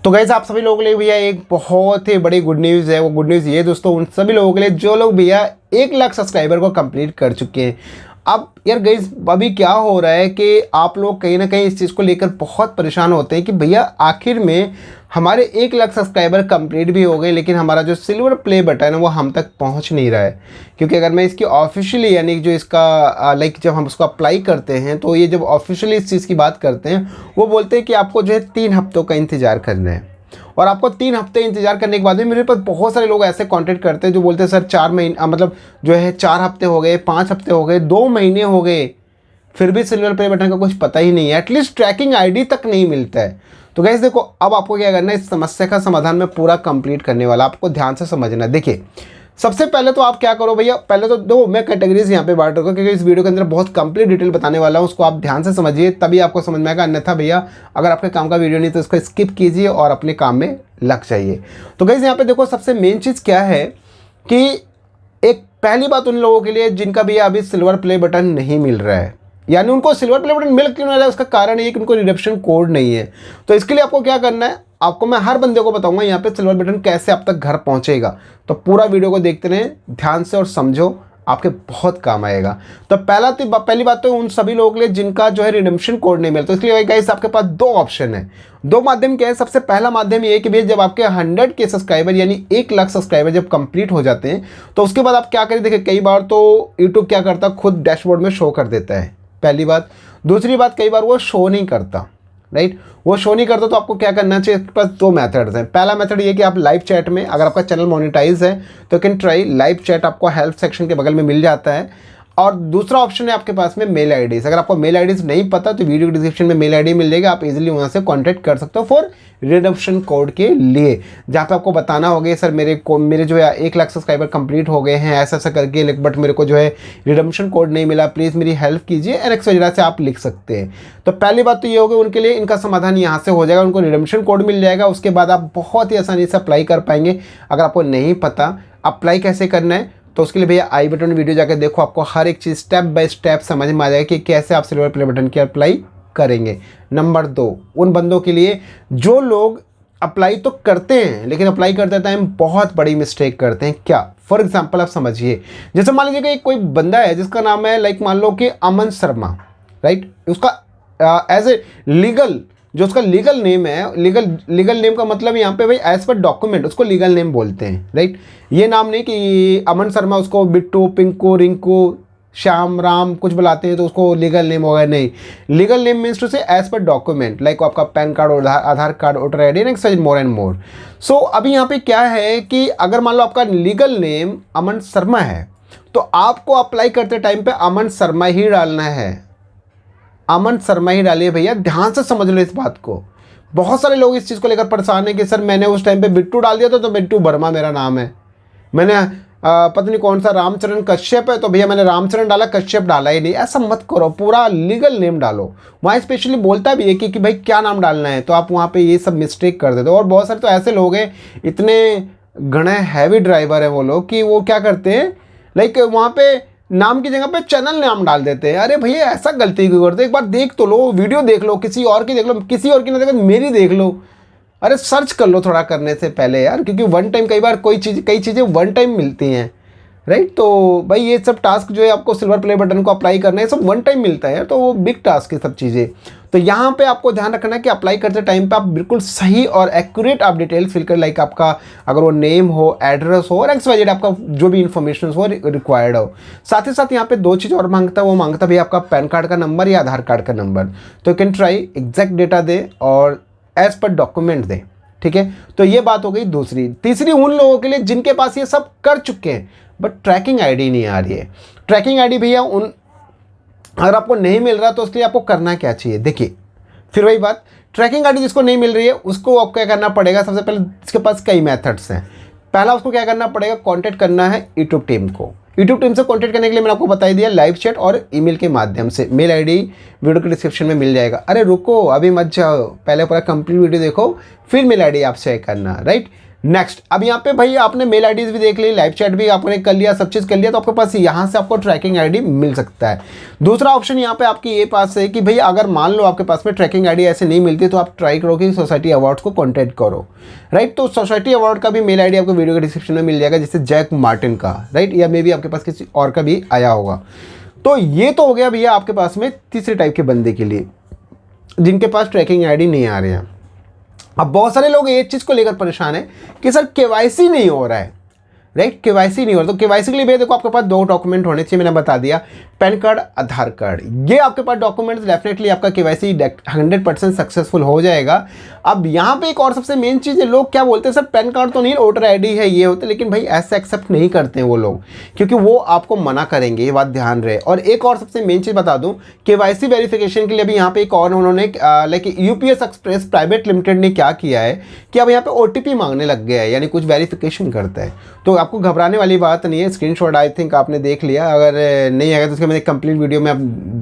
तो गाइस आप सभी लोगों के लिए भैया एक बहुत ही बड़ी गुड न्यूज़ है। वो गुड न्यूज़ ये दोस्तों उन सभी लोगों के लिए जो लोग भैया 1 लाख सब्सक्राइबर को कंप्लीट कर चुके हैं। अब यार गाइस अभी क्या हो रहा है कि आप लोग कहीं ना कहीं इस चीज़ को लेकर बहुत परेशान होते हैं कि भैया आखिर में हमारे 1 लाख सब्सक्राइबर कंप्लीट भी हो गए, लेकिन हमारा जो सिल्वर प्ले बटन है वो हम तक पहुंच नहीं रहा है। क्योंकि अगर मैं इसकी ऑफिशियली यानी जो इसका जब हम उसको अप्लाई करते हैं तो ये जब ऑफिशियली इस चीज़ की बात करते हैं वो बोलते हैं कि आपको जो है 3 हफ्तों का इंतज़ार करना है। और आपको 3 हफ्ते इंतजार करने के बाद भी मेरे पास बहुत सारे लोग ऐसे कांटेक्ट करते हैं जो बोलते हैं सर 4 महीने मतलब जो है 4 हफ्ते हो गए, 5 हफ्ते हो गए, 2 महीने हो गए, फिर भी सिल्वर प्ले बटन का कुछ पता ही नहीं है, एटलीस्ट ट्रैकिंग आईडी तक नहीं मिलता है। तो गाइस देखो अब आपको क्या करना है, इस समस्या का समाधान मैं पूरा कंप्लीट करने वाला, आपको ध्यान से समझना है। देखिए सबसे पहले तो आप क्या करो भैया, पहले तो दो मैं कैटेगरीज यहाँ पे बांट रखा हूँ क्योंकि इस वीडियो के अंदर बहुत कंप्लीट डिटेल बताने वाला हूँ, उसको आप ध्यान से समझिए तभी आपको समझ में आएगा। अन्यथा भैया अगर आपके काम का वीडियो नहीं तो इसको स्किप कीजिए और अपने काम में लग जाइए। तो गाइस यहाँ पे देखो सबसे मेन चीज़ क्या है कि एक पहली बात उन लोगों के लिए जिनका भैया अभी सिल्वर प्ले बटन नहीं मिल रहा है, यानी उनको सिल्वर प्ले बटन मिल क्यों नहीं रहा है, उसका कारण ये कि उनको रिडम्पशन कोड नहीं है। तो इसके लिए आपको क्या करना है, आपको मैं हर बंदे को बताऊंगा यहाँ पे सिल्वर बटन कैसे आप तक घर पहुंचेगा। तो पूरा वीडियो को देखते रहें ध्यान से और समझो, आपके बहुत काम आएगा। तो पहली बात तो उन सभी लोगों के लिए जिनका जो है रिडम्पशन कोड नहीं मिलता, तो इसलिए गाइस आपके पास 2 ऑप्शन है, 2 माध्यम क्या है। सबसे पहला माध्यम ये है कि भैया जब आपके 100 के सब्सक्राइबर यानी 1 लाख सब्सक्राइबर जब कंप्लीट हो जाते हैं तो उसके बाद आप क्या करें, देखिए कई बार तो यूट्यूब क्या करता है खुद डैशबोर्ड में शो कर देता है, पहली बात। दूसरी बात कई बार वो शो नहीं करता, राइट, वो शो नहीं करता। तो आपको क्या करना चाहिए, इसके पास 2 मेथड्स हैं। पहला मेथड ये कि आप लाइव चैट में, अगर आपका चैनल मोनेटाइज है तो कैन ट्राई लाइव चैट, आपको हेल्प सेक्शन के बगल में मिल जाता है। और दूसरा ऑप्शन है आपके पास में मेल आईडीज। अगर आपको मेल आईडीज नहीं पता तो वीडियो डिस्क्रिप्शन में मेल आईडी मिल जाएगी, आप इजीली वहाँ से कांटेक्ट कर सकते हो फॉर रिडम्पशन कोड के लिए, जहाँ पे आपको बताना होगा सर मेरे जो है 1 लाख सब्सक्राइबर कंप्लीट हो गए हैं ऐसा ऐसा करके, बट मेरे को जो है रिडम्पशन कोड नहीं मिला, प्लीज़ मेरी हेल्प कीजिए, एनएक्स वगैरह से आप लिख सकते हैं। तो पहली बात तो ये होगी उनके लिए, इनका समाधान यहाँ से हो जाएगा, उनको रिडम्पशन कोड मिल जाएगा। उसके बाद आप बहुत ही आसानी से अप्लाई कर पाएंगे। अगर आपको नहीं पता अप्लाई कैसे करना है तो उसके लिए भैया आई बटन में वीडियो जाकर देखो, आपको हर एक चीज़ स्टेप बाय स्टेप समझ में आ जाएगा कि कैसे आप सिल्वर प्ले बटन की अप्लाई करेंगे। नंबर 2, उन बंदों के लिए जो लोग अप्लाई तो करते हैं लेकिन अप्लाई करते टाइम बहुत बड़ी मिस्टेक करते हैं। क्या, फॉर एग्जांपल आप समझिए, जैसे मान लीजिए कि कोई बंदा है जिसका नाम है मान लो कि अमन शर्मा, राइट, उसका एज ए लीगल जो उसका लीगल नेम है, लीगल नेम का मतलब यहाँ पे भाई एज पर डॉक्यूमेंट उसको लीगल नेम बोलते हैं, राइट। ये नाम नहीं कि अमन शर्मा उसको बिट्टू, पिंकू, रिंकू, श्याम, राम कुछ बुलाते हैं तो उसको लीगल नेम होगा, नहीं। Legal name means to say as per document, like आपका PAN card, Aadhaar card, voter I D, next more and more. So अभी यहाँ पे क्या है कि अगर मान लो आपका लीगल नेम अमन शर्मा है तो आपको अप्लाई करते टाइम पे अमन शर्मा ही डालना है, अमन शर्मा ही डालिए भैया, ध्यान से समझ लो इस बात को। बहुत सारे लोग इस चीज़ को लेकर परेशान हैं कि सर मैंने उस टाइम पे बिट्टू डाल दिया था तो बिट्टू वर्मा मेरा नाम है, मैंने पता नहीं कौन सा रामचरण कश्यप है तो भैया मैंने रामचरण डाला, कश्यप डाला ही नहीं। ऐसा मत करो, पूरा लीगल नेम डालो। वहाँ स्पेशली बोलता भी है कि भाई क्या नाम डालना है, तो आप वहाँ पे ये सब मिस्टेक कर देते हो। और बहुत सारे तो ऐसे लोग हैं, इतने घने हैवी ड्राइवर हैं वो लोग कि वो क्या करते हैं वहाँ पे नाम की जगह पे चैनल नाम डाल देते हैं। अरे भैया ऐसा गलती क्यों करते, एक बार देख तो लो, वीडियो देख लो, किसी और की देख लो, किसी और की ना देखो मेरी देख लो, अरे सर्च कर लो थोड़ा करने से पहले यार, क्योंकि वन टाइम कई बार कई चीज़ें वन टाइम मिलती हैं, राइट। तो भाई ये सब टास्क जो है आपको सिल्वर प्ले बटन को अप्लाई करना है सब वन टाइम मिलता है, तो वो बिग टास्क है सब चीज़ें। तो यहाँ पे आपको ध्यान रखना है कि अप्लाई करते टाइम पे आप बिल्कुल सही और एक्यूरेट आप डिटेल्स फिल कर, लाइक आपका अगर वो नेम हो, एड्रेस हो और XYZ आपका जो भी इन्फॉर्मेशन हो रिक्वायर्ड हो। साथ ही साथ यहाँ पे 2 चीज़ और मांगता है, वो मांगता भी आपका पैन कार्ड का नंबर या आधार कार्ड का नंबर। तो you can try exact data दे और एज पर डॉक्यूमेंट दे, ठीक है। तो ये बात हो गई दूसरी। तीसरी उन लोगों के लिए जिनके पास ये सब कर चुके हैं बट ट्रैकिंग आईडी नहीं आ रही है। ट्रैकिंग आईडी भैया अगर आपको नहीं मिल रहा तो उसके लिए आपको करना क्या चाहिए, देखिए फिर वही बात, ट्रैकिंग आईडी जिसको नहीं मिल रही है उसको आपको क्या करना पड़ेगा, सबसे पहले इसके पास कई मेथड्स हैं। पहला उसको क्या करना पड़ेगा, कांटेक्ट करना है यूट्यूब टीम को। यूट्यूब टीम से कांटेक्ट करने के लिए मैंने आपको बता ही दिया, लाइव चैट और ईमेल के माध्यम से। मेल आईडी वीडियो के डिस्क्रिप्शन में मिल जाएगा। अरे रुको अभी मत जाओ, पहले पूरा कंप्लीट वीडियो देखो फिर मेल आईडी आप शेयर करना, राइट। नेक्स्ट, अब यहाँ पे भाई आपने मेल आईडीज भी देख ली, लाइव चैट भी आपने कर लिया, सब चीज़ कर लिया, तो आपके पास यहाँ से आपको ट्रैकिंग आईडी मिल सकता है। दूसरा ऑप्शन यहाँ पे आपके ये पास है कि भाई अगर मान लो आपके पास में ट्रैकिंग आईडी ऐसे नहीं मिलती तो आप ट्राई करो कि सोसाइटी अवार्ड्स को कॉन्टैक्ट करो, राइट। तो सोसाइटी अवार्ड का भी मेल आईडी आपको वीडियो के डिस्क्रिप्शन में मिल जाएगा, जैसे जैक मार्टिन का, राइट, या मे बी आपके पास किसी और का भी आया होगा। तो ये तो हो गया भैया आपके पास में तीसरे टाइप के बंदे के लिए जिनके पास ट्रैकिंग आईडी नहीं आ रही है। अब बहुत सारे लोग एक चीज़ को लेकर परेशान है कि सर केवाईसी नहीं हो रहा है, राइट, केवाईसी नहीं हो रहा। तो केवाईसी के लिए भैया देखो आपके पास 2 डॉक्यूमेंट होने चाहिए, मैंने बता दिया, पैन कार्ड, आधार कार्ड। ये आपके पास डॉक्यूमेंट्स डेफिनेटली आपका केवाईसी 100% सक्सेसफुल हो जाएगा। अब यहाँ पे एक और सबसे मेन चीज़ है, लोग क्या बोलते हैं सर पैन कार्ड तो नहीं, वोटर आईडी है, ये होता है, लेकिन भाई ऐसे एक्सेप्ट नहीं करते हैं वो लोग, क्योंकि वो आपको मना करेंगे, ये बात ध्यान रहे। और एक और सबसे मेन चीज़ बता दूँ, केवाईसी वेरिफिकेशन के लिए भी यहाँ पे एक और उन्होंने like UPS express private limited ने क्या किया है कि अब यहाँ पे ओटीपी मांगने लग गया है, यानी कुछ वेरिफिकेशन करता है। तो आपको घबराने वाली बात नहीं है, स्क्रीनशॉट आई थिंक आपने देख लिया, अगर नहीं आएगा तो उसके मैं एक कंप्लीट वीडियो में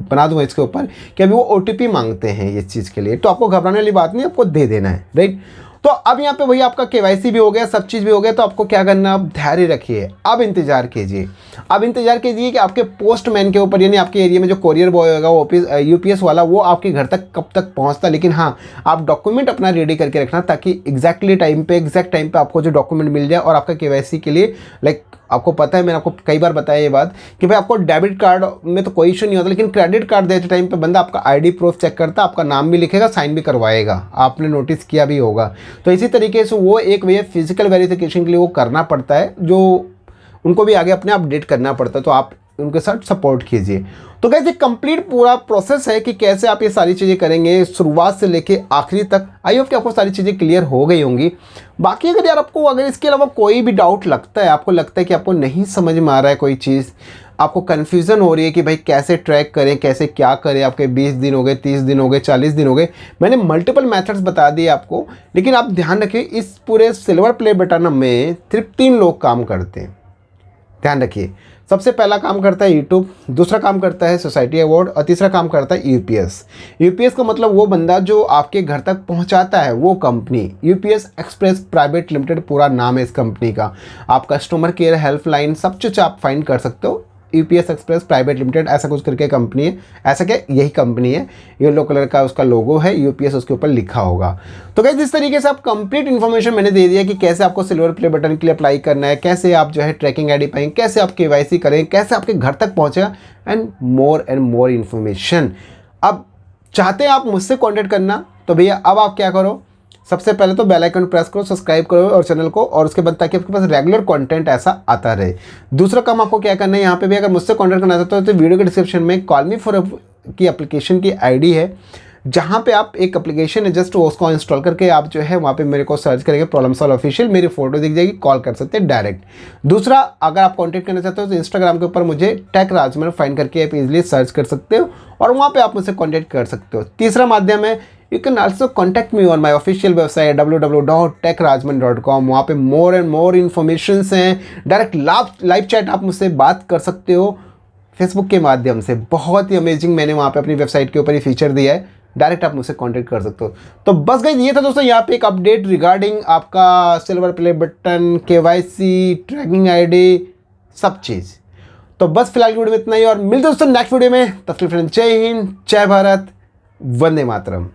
बना दूंगा इसके ऊपर कि अभी वो ओटीपी मांगते हैं इस चीज़ के लिए, तो आपको घबराने वाली बात नहीं, आपको दे देना है, राइट। तो अब यहाँ पे वही आपका केवाईसी भी हो गया, सब चीज़ भी हो गया, तो आपको क्या करना, अब धैर्य रखिए, अब इंतजार कीजिए। अब इंतजार कीजिए कि आपके पोस्टमैन के ऊपर, यानी आपके एरिया में जो कोरियर बॉय होगा वो यूपीएस वाला, वो आपके घर तक कब तक पहुँचता। लेकिन हाँ, आप डॉक्यूमेंट अपना रेडी करके रखना ताकि एग्जैक्ट टाइम पे आपको जो डॉक्यूमेंट मिल जाए। और आपका केवाईसी के लिए लाइक आपको पता है, मैंने आपको कई बार बताया ये बात कि भाई आपको डेबिट कार्ड में तो कोई इशू नहीं होता, लेकिन क्रेडिट कार्ड देते टाइम पे बंदा आपका आईडी प्रूफ चेक करता, आपका नाम भी लिखेगा, साइन भी करवाएगा, आपने नोटिस किया भी होगा। तो इसी तरीके से वो एक वे फिजिकल वेरिफिकेशन के लिए वो करना पड़ता है, जो उनको भी आगे अपने अपडेट करना पड़ता है, तो आप उनके साथ सपोर्ट कीजिए। तो कैसे कंप्लीट पूरा प्रोसेस है कि कैसे आप ये सारी चीज़ें करेंगे शुरुआत से लेके आखिरी तक। आई होप कि आपको सारी चीज़ें क्लियर हो गई होंगी। बाकी अगर यार आपको अगर इसके अलावा कोई भी डाउट लगता है, आपको लगता है कि आपको नहीं समझ में आ रहा है कोई चीज़, आपको कन्फ्यूज़न हो रही है कि भाई कैसे ट्रैक करें, कैसे क्या करें, आपके 20 दिन हो गए, 30 दिन हो गए, 40 दिन हो गए, मैंने मल्टीपल मेथड्स बता दिए आपको। लेकिन आप ध्यान रखिए, इस पूरे सिल्वर प्ले बटन में सिर्फ 3 लोग काम करते हैं, ध्यान रखिए। सबसे पहला काम करता है यूट्यूब, दूसरा काम करता है सोसाइटी अवार्ड, और तीसरा काम करता है यूपीएस। यूपीएस का मतलब वो बंदा जो आपके घर तक पहुंचाता है, वो company UPS express private limited पूरा नाम है इस कंपनी का। आप कस्टमर केयर हेल्पलाइन सब कुछ आप फाइंड कर सकते हो, यूपीएस एक्सप्रेस प्राइवेट लिमिटेड ऐसा कुछ करके कंपनी है। ऐसा क्या, यही कंपनी है, येलो कलर का उसका लोगो है, यूपीएस उसके ऊपर लिखा होगा। तो गाइस इस तरीके से आप कंप्लीट इन्फॉर्मेशन मैंने दे दिया कि कैसे आपको सिल्वर प्ले बटन के लिए अप्लाई करना है, कैसे आप जो है ट्रैकिंग आईडी पाएंगे, कैसे आप केवाईसी करें, कैसे आपके घर तक पहुंचेगा, एंड मोर इन्फॉर्मेशन। अब चाहते हैं आप मुझसे कॉन्टैक्ट करना, तो भैया अब आप क्या करो, सबसे पहले तो बेल आइकन प्रेस करो, सब्सक्राइब करो और चैनल को, और उसके बाद ताकि आपके पास रेगुलर कंटेंट ऐसा आता रहे। दूसरा काम आपको क्या करना है, यहाँ पे भी अगर मुझसे कॉन्टैक्ट करना चाहते हो तो वीडियो के डिस्क्रिप्शन में कॉल मी फॉर की एप्लीकेशन की आईडी है, जहाँ पे आप एक एप्लीकेशन है, जस्ट उसको इंस्टॉल करके आप जो है वहाँ पे मेरे को सर्च करेंगे प्रॉब्लम सॉल्व ऑफिशियल, मेरी फोटो दिख जाएगी, कॉल कर सकते हैं डायरेक्ट। दूसरा, अगर आप कॉन्टैक्ट करना चाहते हो तो इंस्टाग्राम के ऊपर मुझे टेक राजमन फाइंड करके आप इजीली सर्च कर सकते हो और वहाँ पे आप मुझसे कॉन्टैक्ट कर सकते हो। तीसरा माध्यम है, you can also contact me on my official website www.techrajman.com। वहाँ पे मोर एंड मोर इन्फॉर्मेशन हैं, डायरेक्ट लाइव चैट आप मुझसे बात कर सकते हो फेसबुक के माध्यम से, बहुत ही अमेजिंग मैंने वहाँ पे अपनी वेबसाइट के ऊपर ही फीचर दिया है, डायरेक्ट आप मुझसे कांटेक्ट कर सकते हो। तो बस गाइस ये था दोस्तों यहाँ पे एक अपडेट रिगार्डिंग आपका silver play button, KYC, tracking ID, सब चीज़। तो बस फिलहाल की वीडियो में इतना ही, और मिलते हैं दोस्तों नेक्स्ट वीडियो में। तब तक फ्रेंड, जय हिंद, जय भारत, वंदे मातरम।